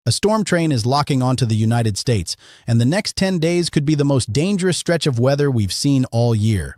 A storm train is locking onto the United States, and the next 10 days could be the most dangerous stretch of weather we've seen all year.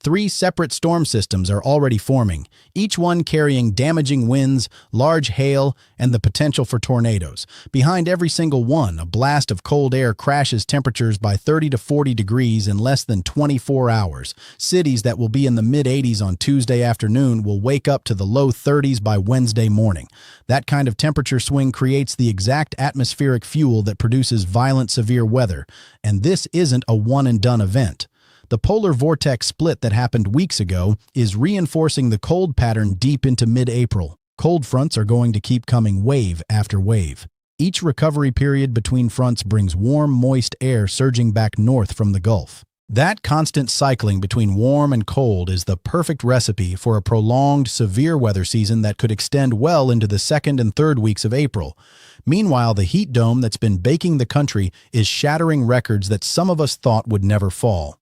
3 separate storm systems are already forming, each one carrying damaging winds, large hail, and the potential for tornadoes. Behind every single one, a blast of cold air crashes temperatures by 30 to 40 degrees in less than 24 hours. Cities that will be in the mid-80s on Tuesday afternoon will wake up to the low 30s by Wednesday morning. That kind of temperature swing creates the exact atmospheric fuel that produces violent, severe weather, and this isn't a one-and-done event. The polar vortex split that happened weeks ago is reinforcing the cold pattern deep into mid-April. Cold fronts are going to keep coming wave after wave. Each recovery period between fronts brings warm, moist air surging back north from the Gulf. That constant cycling between warm and cold is the perfect recipe for a prolonged, severe weather season that could extend well into the 2nd and 3rd weeks of April. Meanwhile, the heat dome that's been baking the country is shattering records that some of us thought would never fall.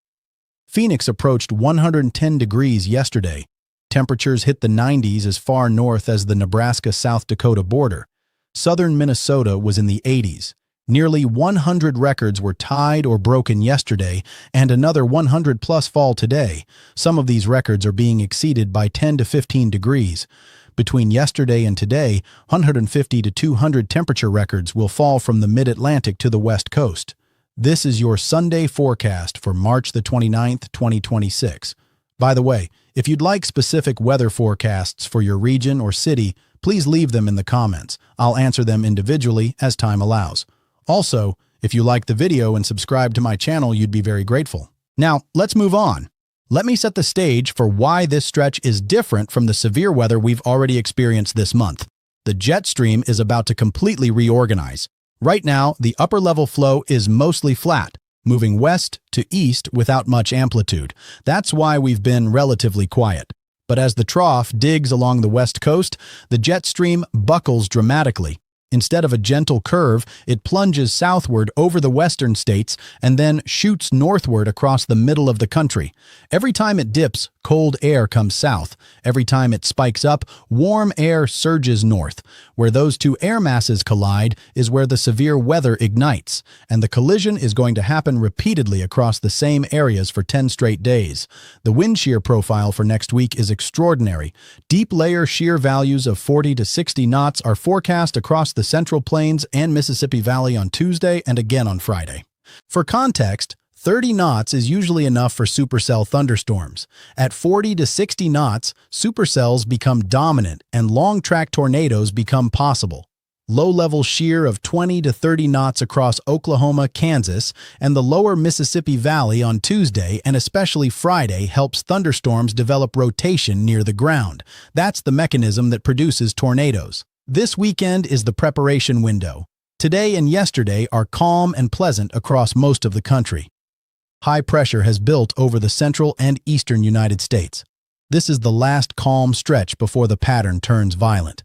Phoenix approached 110 degrees yesterday. Temperatures hit the 90s as far north as the Nebraska-South Dakota border. Southern Minnesota was in the 80s. Nearly 100 records were tied or broken yesterday, and another 100-plus fall today. Some of these records are being exceeded by 10 to 15 degrees. Between yesterday and today, 150 to 200 temperature records will fall from the mid-Atlantic to the West Coast. This is your Sunday forecast for March the 29th, 2026. By the way, if you'd like specific weather forecasts for your region or city, please leave them in the comments. I'll answer them individually as time allows. Also, if you like the video and subscribe to my channel, you'd be very grateful. Now, let's move on. Let me set the stage for why this stretch is different from the severe weather we've already experienced this month. The jet stream is about to completely reorganize. Right now, the upper-level flow is mostly flat, moving west to east without much amplitude. That's why we've been relatively quiet. But as the trough digs along the west coast, the jet stream buckles dramatically. Instead of a gentle curve, it plunges southward over the western states and then shoots northward across the middle of the country. Every time it dips, cold air comes south. Every time it spikes up, warm air surges north. Where those two air masses collide is where the severe weather ignites, and the collision is going to happen repeatedly across the same areas for 10 straight days. The wind shear profile for next week is extraordinary. Deep layer shear values of 40 to 60 knots are forecast across the Central Plains and Mississippi Valley on Tuesday and again on Friday. For context, 30 knots is usually enough for supercell thunderstorms. At 40 to 60 knots, supercells become dominant and long-track tornadoes become possible. Low-level shear of 20 to 30 knots across Oklahoma, Kansas, and the lower Mississippi Valley on Tuesday and especially Friday helps thunderstorms develop rotation near the ground. That's the mechanism that produces tornadoes. This weekend is the preparation window. Today and yesterday are calm and pleasant across most of the country. High pressure has built over the central and eastern United States. This is the last calm stretch before the pattern turns violent.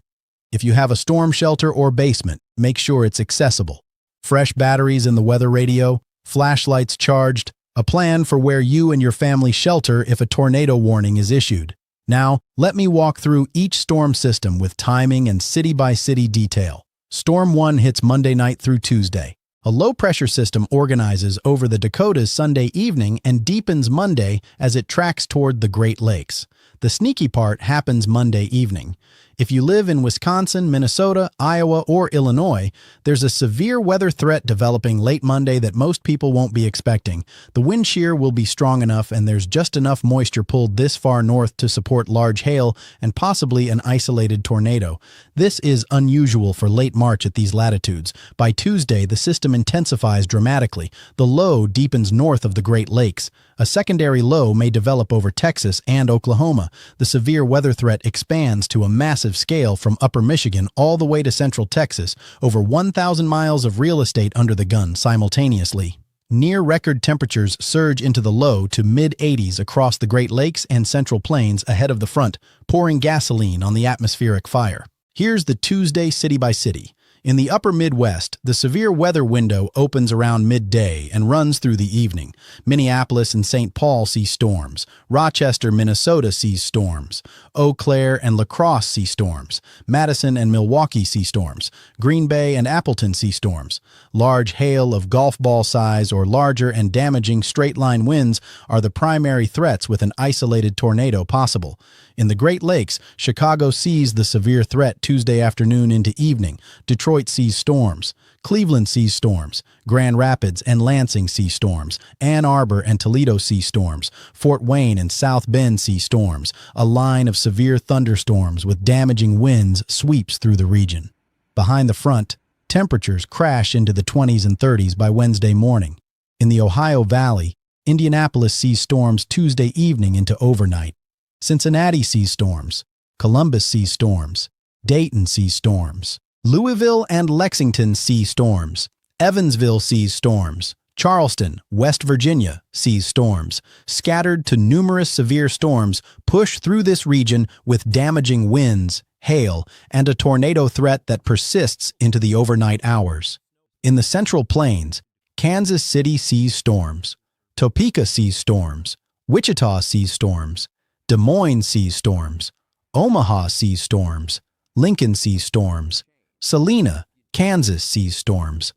If you have a storm shelter or basement, make sure it's accessible. Fresh batteries in the weather radio, flashlights charged, a plan for where you and your family shelter if a tornado warning is issued. Now, let me walk through each storm system with timing and city-by-city detail. Storm 1 hits Monday night through Tuesday. A low-pressure system organizes over the Dakotas Sunday evening and deepens Monday as it tracks toward the Great Lakes. The sneaky part happens Monday evening. If you live in Wisconsin, Minnesota, Iowa, or Illinois, there's a severe weather threat developing late Monday that most people won't be expecting. The wind shear will be strong enough and there's just enough moisture pulled this far north to support large hail and possibly an isolated tornado. This is unusual for late March at these latitudes. By Tuesday, the system intensifies dramatically. The low deepens north of the Great Lakes. A secondary low may develop over Texas and Oklahoma. The severe weather threat expands to a massive scale from upper Michigan all the way to central Texas, over 1,000 miles of real estate under the gun simultaneously. Near-record temperatures surge into the low to mid-80s across the Great Lakes and Central Plains ahead of the front, pouring gasoline on the atmospheric fire. Here's the Tuesday city by city. In the upper Midwest, the severe weather window opens around midday and runs through the evening. Minneapolis and St. Paul see storms. Rochester, Minnesota sees storms. Eau Claire and La Crosse see storms. Madison and Milwaukee see storms. Green Bay and Appleton see storms. Large hail of golf ball size or larger and damaging straight-line winds are the primary threats, with an isolated tornado possible. In the Great Lakes, Chicago sees the severe threat Tuesday afternoon into evening. Detroit sees storms. Cleveland sees storms. Grand Rapids and Lansing see storms. Ann Arbor and Toledo see storms. Fort Wayne and South Bend see storms. A line of severe thunderstorms with damaging winds sweeps through the region. Behind the front, temperatures crash into the 20s and 30s by Wednesday morning. In the Ohio Valley, Indianapolis sees storms Tuesday evening into overnight. Cincinnati sees storms. Columbus sees storms. Dayton sees storms. Louisville and Lexington see storms. Evansville sees storms. Charleston, West Virginia, sees storms. Scattered to numerous severe storms push through this region with damaging winds, hail, and a tornado threat that persists into the overnight hours. In the Central Plains, Kansas City sees storms. Topeka sees storms. Wichita sees storms. Des Moines sees storms. Omaha sees storms. Lincoln sees storms. Salina, Kansas sees storms.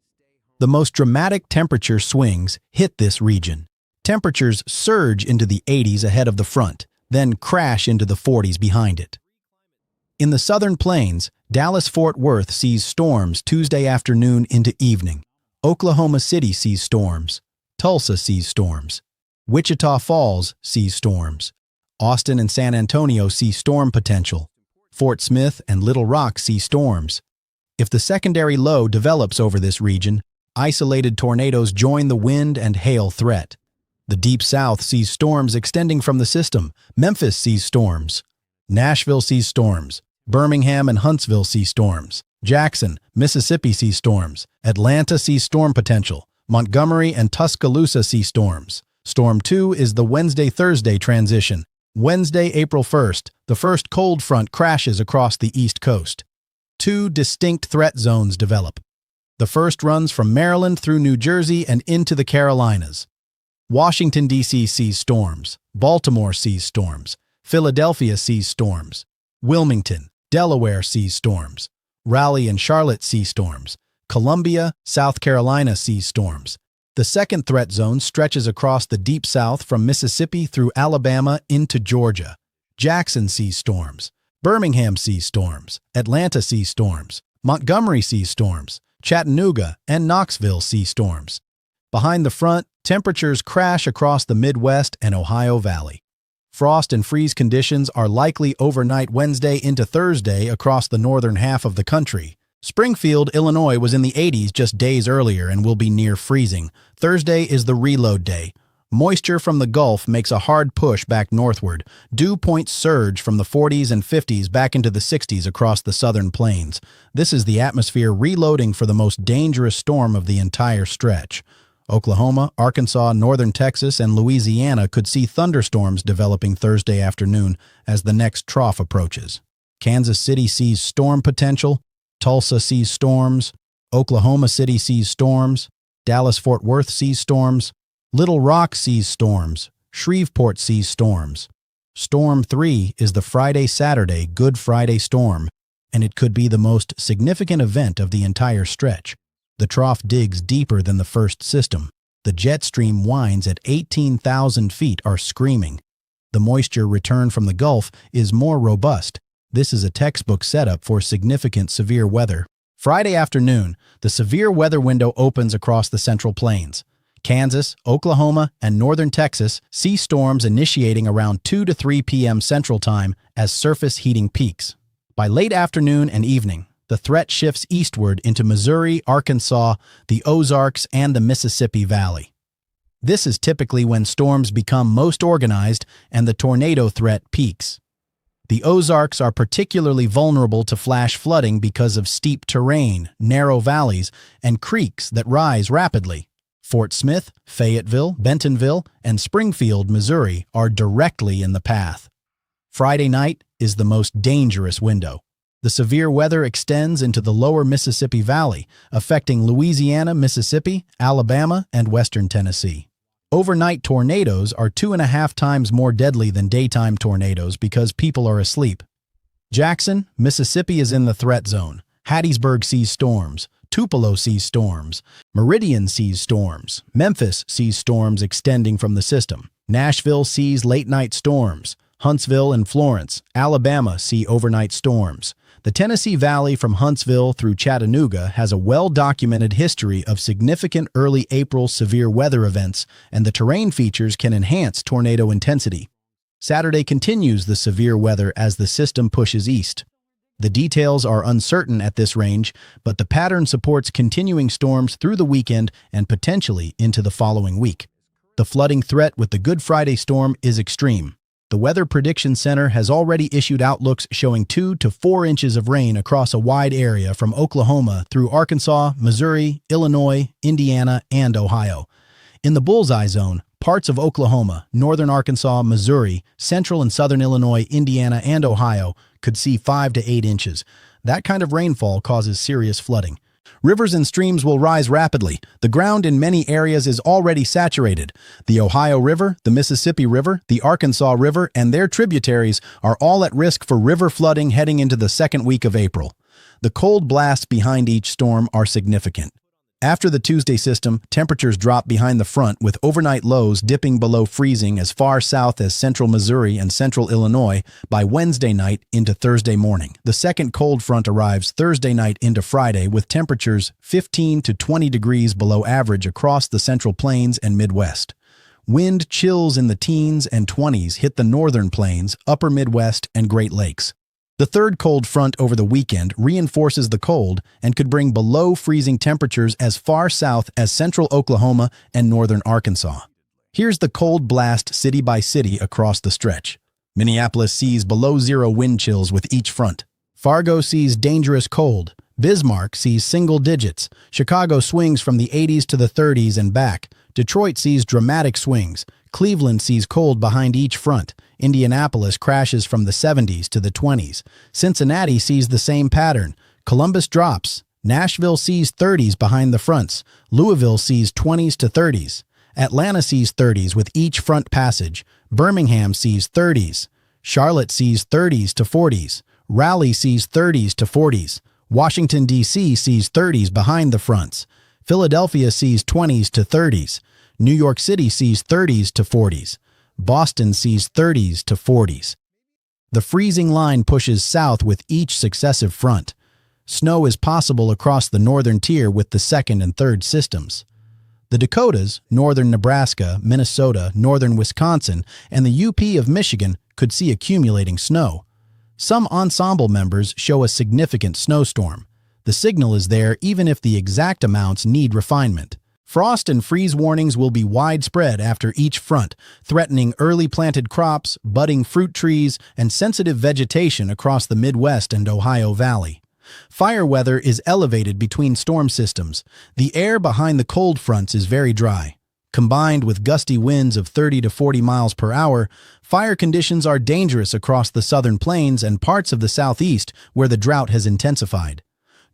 The most dramatic temperature swings hit this region. Temperatures surge into the 80s ahead of the front, then crash into the 40s behind it. In the Southern Plains, Dallas-Fort Worth sees storms Tuesday afternoon into evening. Oklahoma City sees storms. Tulsa sees storms. Wichita Falls sees storms. Austin and San Antonio see storm potential. Fort Smith and Little Rock see storms. If the secondary low develops over this region, isolated tornadoes join the wind and hail threat. The Deep South sees storms extending from the system. Memphis sees storms. Nashville sees storms. Birmingham and Huntsville see storms. Jackson, Mississippi sees storms. Atlanta sees storm potential. Montgomery and Tuscaloosa see storms. Storm 2 is the Wednesday-Thursday transition. Wednesday, April 1st, the first cold front crashes across the East Coast. Two distinct threat zones develop. The first runs from Maryland through New Jersey and into the Carolinas. Washington, D.C. sees storms. Baltimore sees storms. Philadelphia sees storms. Wilmington, Delaware sees storms. Raleigh and Charlotte see storms. Columbia, South Carolina sees storms. The second threat zone stretches across the Deep South from Mississippi through Alabama into Georgia. Jackson sees storms. Birmingham sees storms. Atlanta sees storms. Montgomery sees storms. Chattanooga and Knoxville see storms. Behind the front, temperatures crash across the Midwest and Ohio Valley. Frost and freeze conditions are likely overnight Wednesday into Thursday across the northern half of the country. Springfield, Illinois was in the 80s just days earlier and will be near freezing. Thursday is the reload day. Moisture from the Gulf makes a hard push back northward. Dew points surge from the 40s and 50s back into the 60s across the southern plains. This is the atmosphere reloading for the most dangerous storm of the entire stretch. Oklahoma, Arkansas, northern Texas, and Louisiana could see thunderstorms developing Thursday afternoon as the next trough approaches. Kansas City sees storm potential. Tulsa sees storms. Oklahoma City sees storms. Dallas-Fort Worth sees storms. Little Rock sees storms. Shreveport sees storms. Storm 3 is the Friday-Saturday Good Friday storm, and it could be the most significant event of the entire stretch. The trough digs deeper than the first system. The jet stream winds at 18,000 feet are screaming. The moisture return from the Gulf is more robust. This is a textbook setup for significant severe weather. Friday afternoon, the severe weather window opens across the Central Plains. Kansas, Oklahoma, and northern Texas see storms initiating around 2 to 3 p.m. Central Time as surface heating peaks. By late afternoon and evening, the threat shifts eastward into Missouri, Arkansas, the Ozarks, and the Mississippi Valley. This is typically when storms become most organized and the tornado threat peaks. The Ozarks are particularly vulnerable to flash flooding because of steep terrain, narrow valleys, and creeks that rise rapidly. Fort Smith, Fayetteville, Bentonville, and Springfield, Missouri are directly in the path. Friday night is the most dangerous window. The severe weather extends into the lower Mississippi Valley, affecting Louisiana, Mississippi, Alabama, and western Tennessee. Overnight tornadoes are 2.5 times more deadly than daytime tornadoes because people are asleep. Jackson, Mississippi is in the threat zone. Hattiesburg sees storms. Tupelo sees storms. Meridian sees storms. Memphis sees storms extending from the system. Nashville sees late-night storms. Huntsville and Florence, Alabama see overnight storms. The Tennessee Valley from Huntsville through Chattanooga has a well-documented history of significant early April severe weather events, and the terrain features can enhance tornado intensity. Saturday continues the severe weather as the system pushes east. The details are uncertain at this range, but the pattern supports continuing storms through the weekend and potentially into the following week. The flooding threat with the Good Friday storm is extreme. The Weather Prediction Center has already issued outlooks showing 2 to 4 inches of rain across a wide area from Oklahoma through Arkansas, Missouri, Illinois, Indiana, and Ohio. In the bullseye zone, parts of Oklahoma, northern Arkansas, Missouri, central and southern Illinois, Indiana, and Ohio could see 5 to 8 inches. That kind of rainfall causes serious flooding. Rivers and streams will rise rapidly. The ground in many areas is already saturated. The Ohio River, the Mississippi River, the Arkansas River, and their tributaries are all at risk for river flooding heading into the second week of April. The cold blasts behind each storm are significant. After the Tuesday system, temperatures drop behind the front with overnight lows dipping below freezing as far south as central Missouri and central Illinois by Wednesday night into Thursday morning. The second cold front arrives Thursday night into Friday with temperatures 15 to 20 degrees below average across the Central Plains and Midwest. Wind chills in the teens and 20s hit the northern plains, upper Midwest, and Great Lakes. The third cold front over the weekend reinforces the cold and could bring below freezing temperatures as far south as central Oklahoma and northern Arkansas. Here's the cold blast city by city across the stretch. Minneapolis sees below zero wind chills with each front. Fargo sees dangerous cold. Bismarck sees single digits. Chicago swings from the 80s to the 30s and back. Detroit sees dramatic swings. Cleveland sees cold behind each front. Indianapolis crashes from the 70s to the 20s. Cincinnati sees the same pattern. Columbus drops. Nashville sees 30s behind the fronts. Louisville sees 20s to 30s. Atlanta sees 30s with each front passage. Birmingham sees 30s. Charlotte sees 30s to 40s. Raleigh sees 30s to 40s. Washington, D.C. sees 30s behind the fronts. Philadelphia sees 20s to 30s. New York City sees 30s to 40s. Boston sees 30s to 40s. The freezing line pushes south with each successive front. Snow is possible across the northern tier with the second and third systems. The Dakotas, northern Nebraska, Minnesota, northern Wisconsin, and the UP of Michigan could see accumulating snow. Some ensemble members show a significant snowstorm. The signal is there even if the exact amounts need refinement. Frost and freeze warnings will be widespread after each front, threatening early planted crops, budding fruit trees, and sensitive vegetation across the Midwest and Ohio Valley. Fire weather is elevated between storm systems. The air behind the cold fronts is very dry. Combined with gusty winds of 30 to 40 miles per hour, fire conditions are dangerous across the southern plains and parts of the southeast where the drought has intensified.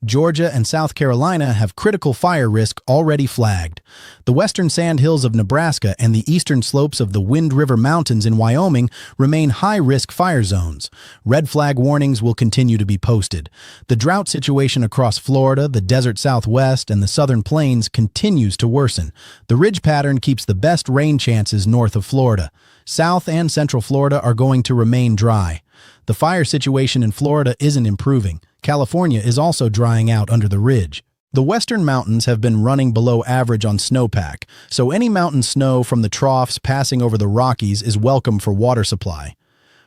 Georgia and South Carolina have critical fire risk already flagged. The western sandhills of Nebraska and the eastern slopes of the Wind River Mountains in Wyoming remain high-risk fire zones. Red flag warnings will continue to be posted. The drought situation across Florida, the desert Southwest, and the southern plains continues to worsen. The ridge pattern keeps the best rain chances north of Florida. South and central Florida are going to remain dry. The fire situation in Florida isn't improving. California is also drying out under the ridge. The western mountains have been running below average on snowpack, so any mountain snow from the troughs passing over the Rockies is welcome for water supply.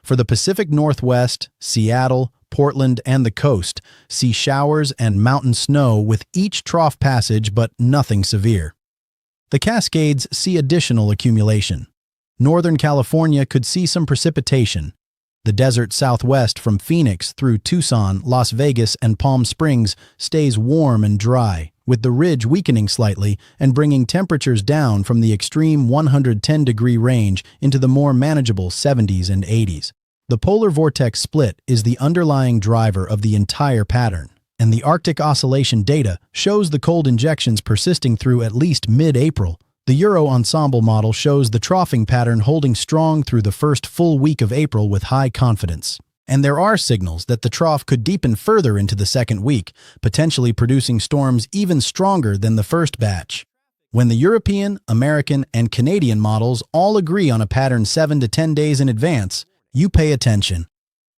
For the Pacific Northwest, Seattle, Portland, and the coast, see showers and mountain snow with each trough passage but nothing severe. The Cascades see additional accumulation. Northern California could see some precipitation. The desert southwest from Phoenix through Tucson, Las Vegas, and Palm Springs stays warm and dry, with the ridge weakening slightly and bringing temperatures down from the extreme 110-degree range into the more manageable 70s and 80s. The polar vortex split is the underlying driver of the entire pattern, and the Arctic oscillation data shows the cold injections persisting through at least mid-April. The Euro ensemble model shows the troughing pattern holding strong through the first full week of April with high confidence. And there are signals that the trough could deepen further into the second week, potentially producing storms even stronger than the first batch. When the European, American, and Canadian models all agree on a pattern 7 to 10 days in advance, you pay attention.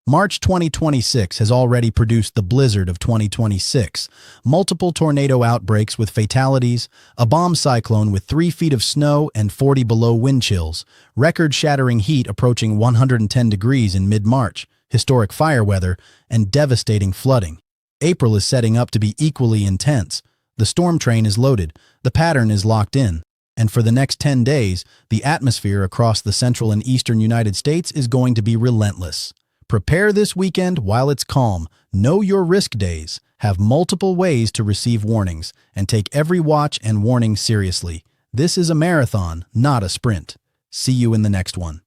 March 2026 has already produced the blizzard of 2026, multiple tornado outbreaks with fatalities, a bomb cyclone with 3 feet of snow and 40 below wind chills, record-shattering heat approaching 110 degrees in mid-March, historic fire weather, and devastating flooding. April is setting up to be equally intense. The storm train is loaded, the pattern is locked in, and for the next 10 days, the atmosphere across the central and eastern United States is going to be relentless. Prepare this weekend while it's calm. Know your risk days. Have multiple ways to receive warnings, and take every watch and warning seriously. This is a marathon, not a sprint. See you in the next one.